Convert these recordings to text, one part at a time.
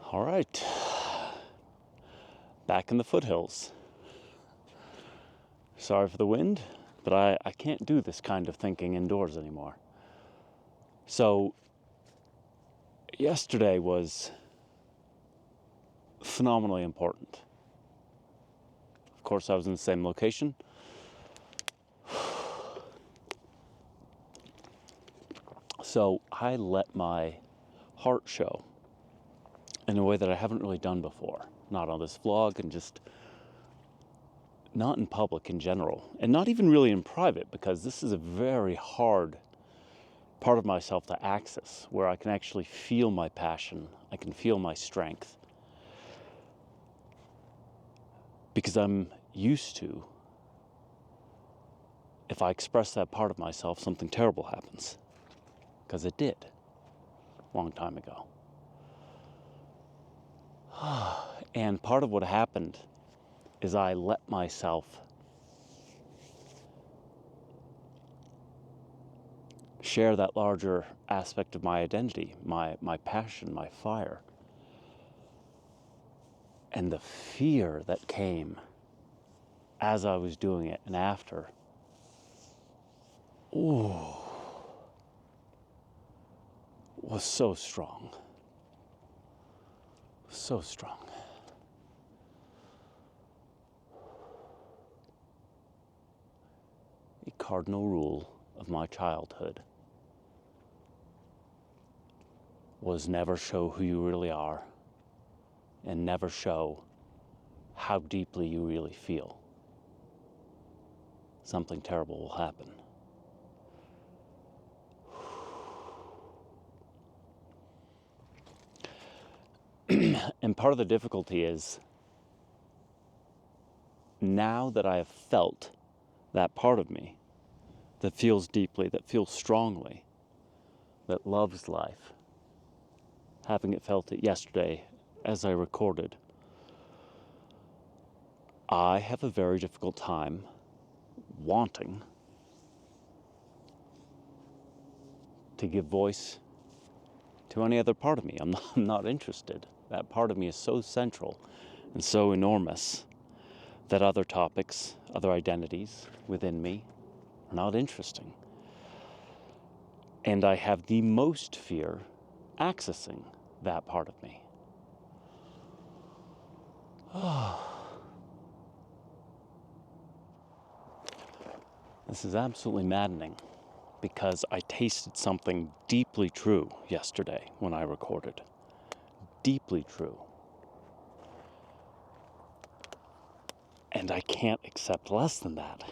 All right, back in the foothills. Sorry for the wind, but I can't do this kind of thinking indoors anymore. So, yesterday was phenomenally important. Of course, I was in the same location. So, I let my heart show in a way that I haven't really done before. Not on this vlog, and just not in public in general, and not even really in private, because this is a very hard part of myself to access, where I can actually feel my passion, I can feel my strength, because I'm used to, if I express that part of myself, something terrible happens, because it did a long time ago. And part of what happened is I let myself share that larger aspect of my identity, my passion, my fire. And the fear that came as I was doing it and after, was so strong. So strong. A cardinal rule of my childhood was never show who you really are, and never show how deeply you really feel. Something terrible will happen. And part of the difficulty is, now that I have felt that part of me that feels deeply, that feels strongly, that loves life, having it felt it yesterday as I recorded, I have a very difficult time wanting to give voice to any other part of me. I'm not interested. That part of me is so central and so enormous that other topics, other identities within me are not interesting. And I have the most fear accessing that part of me. This is absolutely maddening, because I tasted something deeply true yesterday when I recorded. Deeply true. And I can't accept less than that.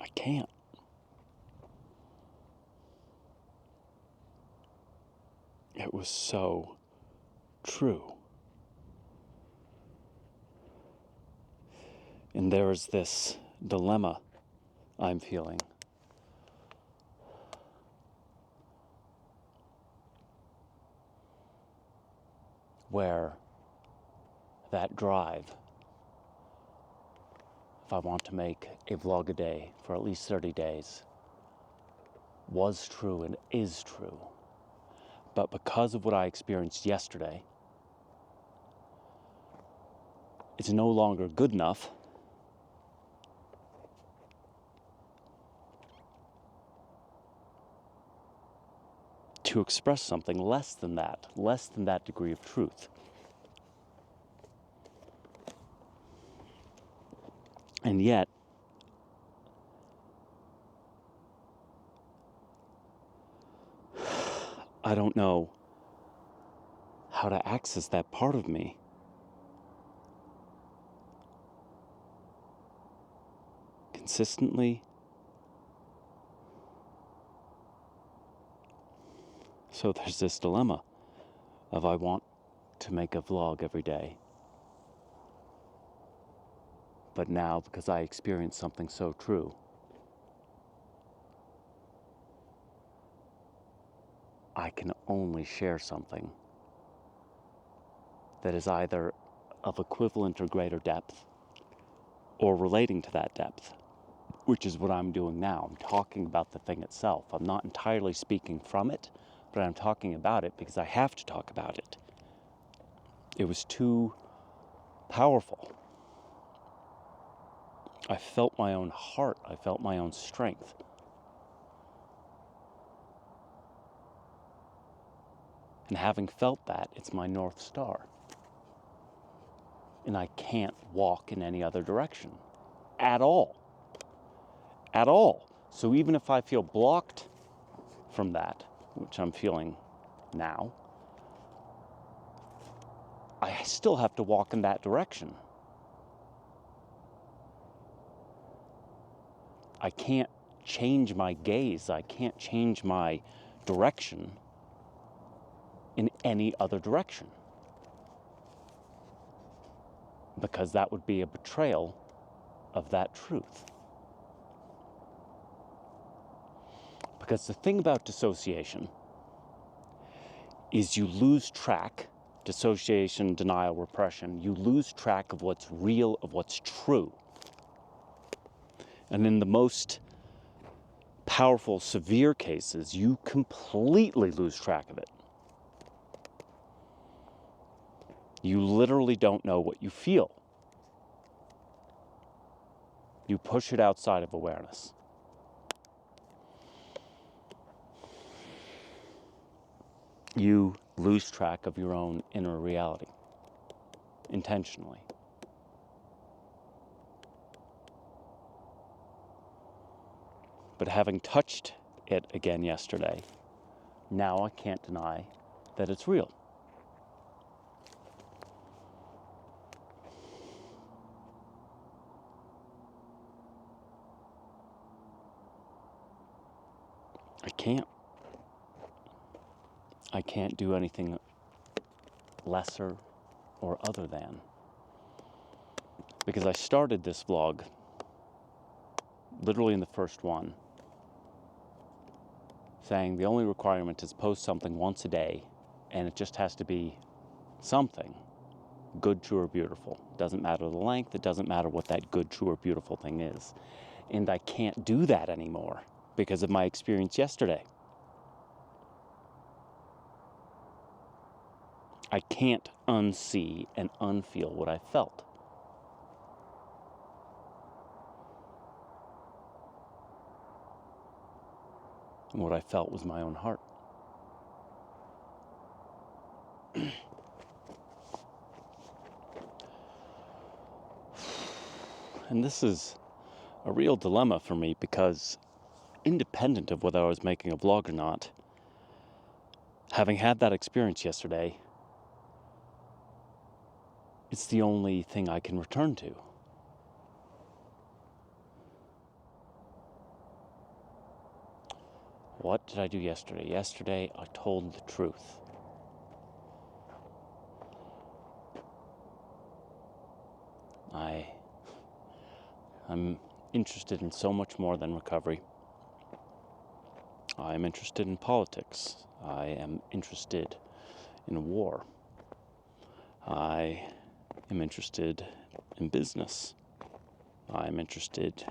I can't. It was so true. And there is this dilemma I'm feeling, where that drive, if I want to make a vlog a day for at least 30 days, was true and is true. But because of what I experienced yesterday, it's no longer good enough to express something less than that degree of truth. And yet, I don't know how to access that part of me. Consistently. So there's this dilemma of, I want to make a vlog every day, but now, because I experienced something so true, I can only share something that is either of equivalent or greater depth, or relating to that depth. which is what I'm doing now. I'm talking about the thing itself. I'm not entirely speaking from it, but I'm talking about it because I have to talk about it. It was too powerful. I felt my own heart. I felt my own strength. And having felt that, it's my North Star. And I can't walk in any other direction. At all. At all. So even if I feel blocked from that, which I'm feeling now, I still have to walk in that direction. I can't change my gaze. I can't change my direction in any other direction. Because that would be a betrayal of that truth. Because the thing about dissociation is you lose track, dissociation, denial, repression, you lose track of what's real, of what's true. And in the most powerful, severe cases, you completely lose track of it. You literally don't know what you feel. You push it outside of awareness. You lose track of your own inner reality, intentionally. But having touched it again yesterday, now I can't deny that it's real. I can't do anything lesser or other than. Because I started this vlog, literally in the first one, saying the only requirement is post something once a day, and it just has to be something good, true, or beautiful. Doesn't matter the length, it doesn't matter what that good, true, or beautiful thing is. And I can't do that anymore because of my experience yesterday. I can't unsee and unfeel what I felt. And what I felt was my own heart. And this is a real dilemma for me because, independent of whether I was making a vlog or not, having had that experience yesterday, it's the only thing I can return to. What did I do yesterday? Yesterday, I told the truth. I'm interested in so much more than recovery. I am interested in politics. I am interested in war. I am interested in business. I am interested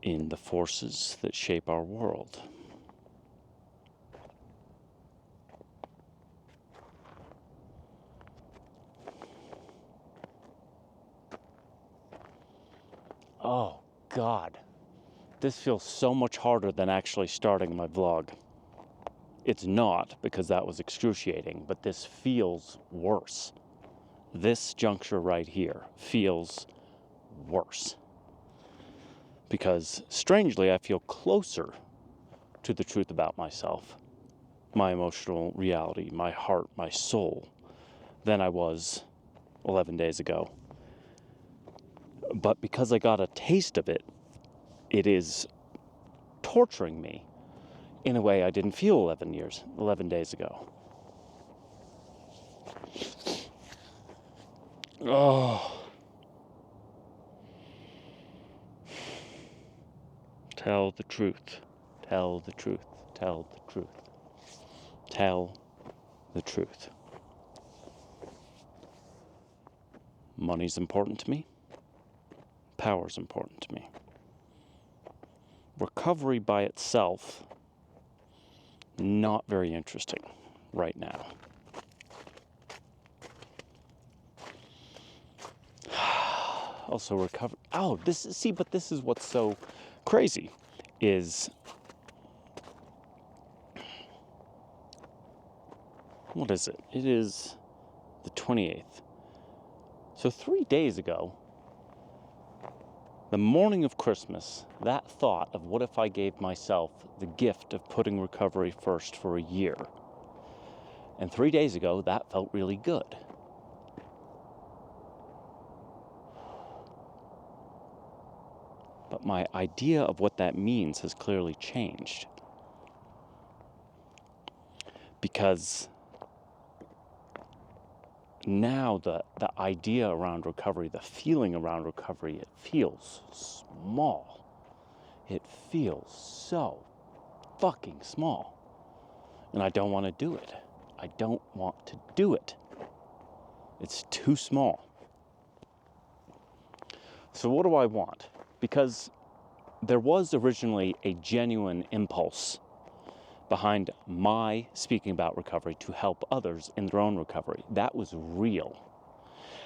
in the forces that shape our world. Oh, God. This feels so much harder than actually starting my vlog. It's not, because that was excruciating, but this feels worse. This juncture right here feels worse. Because, strangely, I feel closer to the truth about myself, my emotional reality, my heart, my soul, than I was 11 days ago. But because I got a taste of it, it is torturing me in a way I didn't feel 11 days ago. Oh. Tell the truth. Tell the truth. Tell the truth. Tell the truth. Money's important to me. Power is important to me. Recovery by itself, not very interesting right now. Also recover. Oh, this is what's so crazy is, what is it? It is the 28th. So 3 days ago, the morning of Christmas, that thought of what if I gave myself the gift of putting recovery first for a year. And 3 days ago, that felt really good. But my idea of what that means has clearly changed. Because now the idea around recovery, the feeling around recovery, it feels small. It feels so fucking small. And I don't want to do it. I don't want to do it. It's too small. So what do I want? Because there was originally a genuine impulse behind my speaking about recovery to help others in their own recovery. That was real.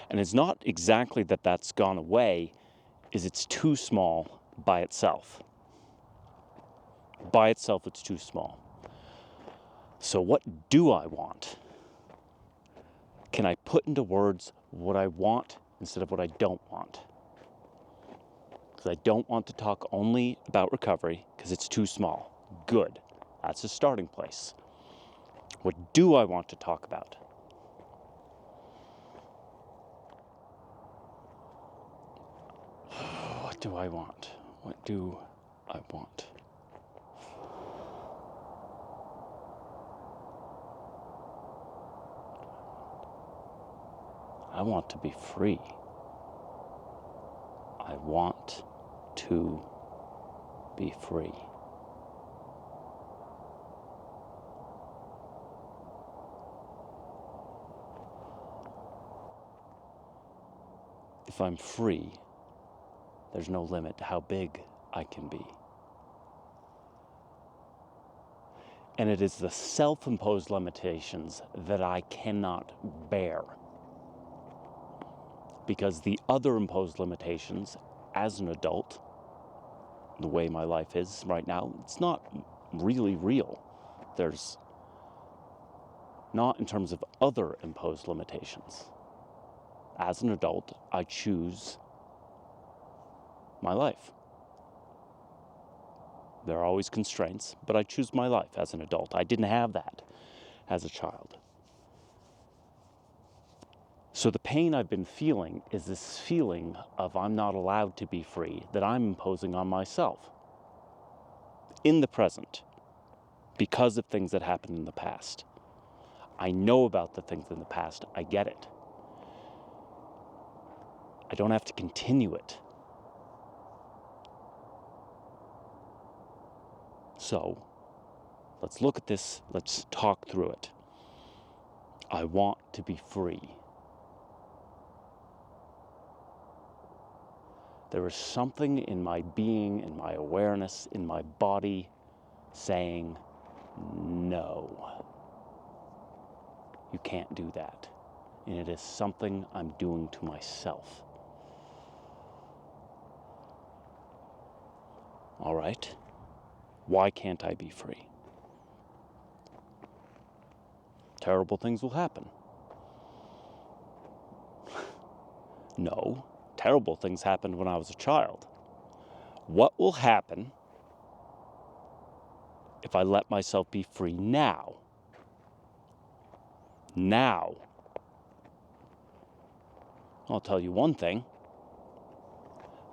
And it's not exactly that that's gone away, is it's too small by itself. By itself, it's too small. So what do I want? Can I put into words what I want instead of what I don't want? Because I don't want to talk only about recovery because it's too small. Good. That's a starting place. What do I want to talk about? What do I want? What do I want? I want to be free. I want to be free. If I'm free, there's no limit to how big I can be. And it is the self-imposed limitations that I cannot bear. Because the other imposed limitations, as an adult, the way my life is right now, it's not really real. There's not in terms of other imposed limitations. As an adult, I choose my life. There are always constraints, but I choose my life as an adult. I didn't have that as a child. So the pain I've been feeling is this feeling of I'm not allowed to be free, that I'm imposing on myself in the present because of things that happened in the past. I know about the things in the past. I get it. I don't have to continue it. So, let's look at this. Let's talk through it. I want to be free. There is something in my being, in my awareness, in my body saying, no, you can't do that. And it is something I'm doing to myself. All right, why can't I be free? Terrible things will happen. No, terrible things happened when I was a child. What will happen if I let myself be free now? Now. I'll tell you one thing.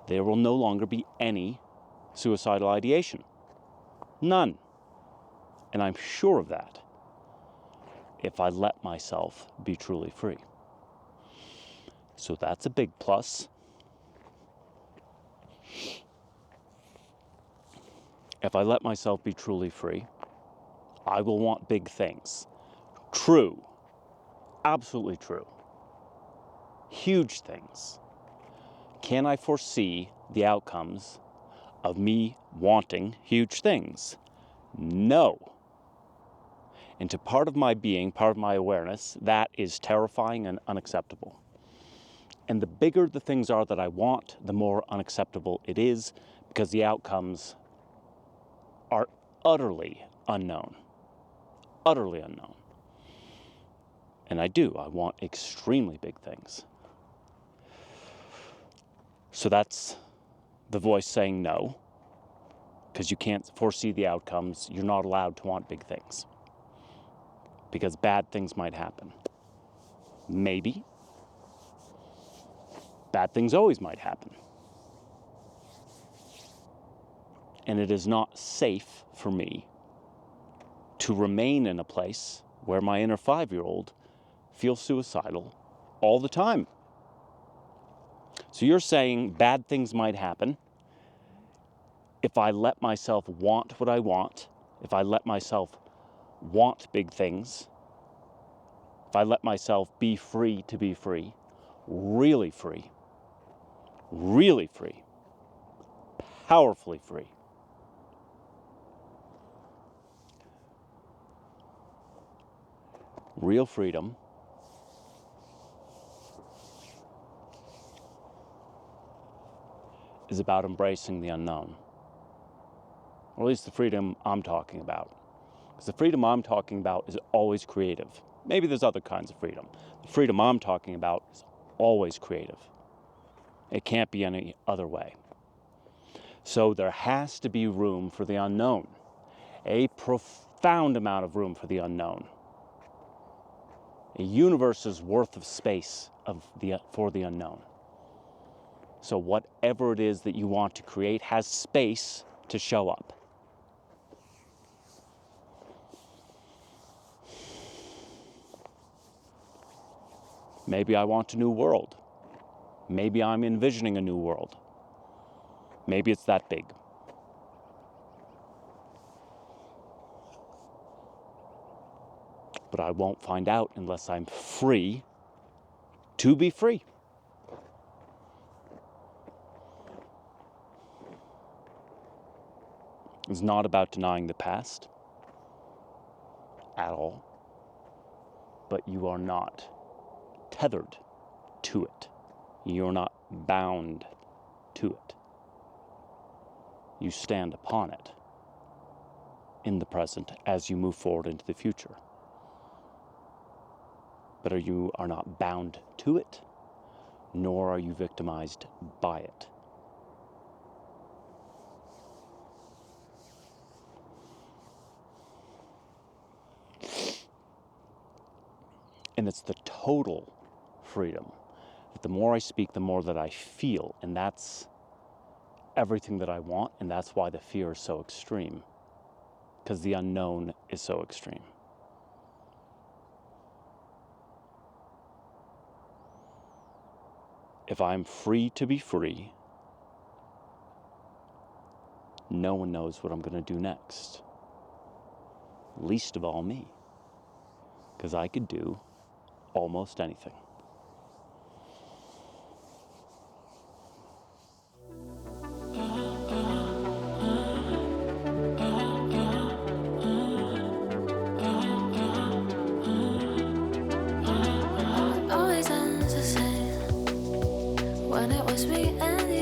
There will no longer be any suicidal ideation. None. And I'm sure of that if I let myself be truly free. So that's a big plus. If I let myself be truly free, I will want big things. True. Absolutely true. Huge things. Can I foresee the outcomes of me wanting huge things? No. And to part of my being, part of my awareness, that is terrifying and unacceptable. And the bigger the things are that I want, the more unacceptable it is, because the outcomes are utterly unknown. Utterly unknown. And I want extremely big things. So that's the voice saying no, because you can't foresee the outcomes. You're not allowed to want big things, because bad things might happen. Maybe. Bad things always might happen. And it is not safe for me to remain in a place where my inner 5-year-old feels suicidal all the time. So you're saying bad things might happen if I let myself want what I want, if I let myself want big things, if I let myself be free to be free, really free, powerfully free. Real freedom is about embracing the unknown. Or at least the freedom I'm talking about. Because the freedom I'm talking about is always creative. Maybe there's other kinds of freedom. The freedom I'm talking about is always creative. It can't be any other way. So there has to be room for the unknown. A profound amount of room for the unknown. A universe's worth of space for the unknown. So whatever it is that you want to create has space to show up. Maybe I want a new world. Maybe I'm envisioning a new world. Maybe it's that big. But I won't find out unless I'm free to be free. It's not about denying the past at all, but you are not tethered to it. You're not bound to it. You stand upon it in the present as you move forward into the future. But you are not bound to it, nor are you victimized by it. And it's the total freedom. That the more I speak, the more that I feel. And that's everything that I want. And that's why the fear is so extreme. Because the unknown is so extreme. If I'm free to be free, no one knows what I'm going to do next. Least of all me. Because I could do almost anything. Always ends the same when it was me and